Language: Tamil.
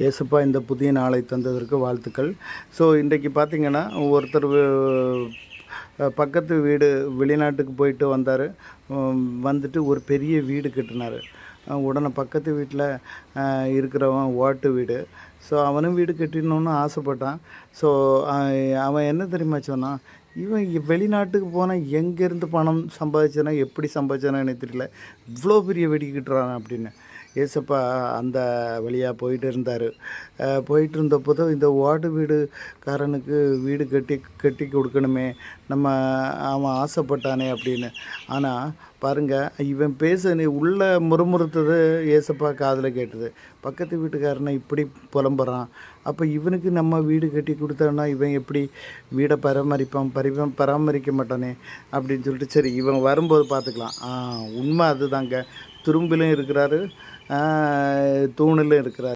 ஏசப்பா இந்த புதிய நாளை தந்ததற்கு வாழ்த்துக்கள். ஸோ இன்றைக்கு பார்த்திங்கன்னா ஒருத்தர் பக்கத்து வீடு வெளிநாட்டுக்கு போயிட்டு வந்தார். வந்துட்டு ஒரு பெரிய வீடு கட்டினார். உடனே பக்கத்து வீட்டில் இருக்கிறவன் ஓட்டு வீடு. ஸோ அவனும் வீடு கட்டிடணுன்னு ஆசைப்பட்டான். ஸோ அவன் என்ன தெரியுமா சொன்னான், இவன் வெளிநாட்டுக்கு போனால் எங்கேருந்து பணம் சம்பாதிச்சானா எப்படி சம்பாதிச்சானோ எனக்கு தெரியல, இவ்வளோ பெரிய வெடி கட்டுறான் அப்படின்னு. ஏசப்பா அந்த வழியாக போயிட்டு இருந்தார். போயிட்டு இருந்தப்போ இந்த ஓட்டு வீடுக்காரனுக்கு வீடு கட்டி கொடுக்கணுமே, அவன் ஆசைப்பட்டானே அப்படின்னு. ஆனால் பாருங்கள், இவன் உள்ள முறுமுறுத்தது ஏசப்பா காதில் கேட்டது. பக்கத்து வீட்டுக்காரனை இப்படி புலம்புறான், அப்போ இவனுக்கு நம்ம வீடு கட்டி கொடுத்தோன்னா இவன் எப்படி வீடை பராமரிக்க மாட்டானே அப்படின்னு சொல்லிட்டு, சரி இவன் வரும்போது பார்த்துக்கலாம். உண்மை அதுதாங்க. துரும்பிலும் இருக்கிறாரு, தூணிலும் இருக்கிறார்.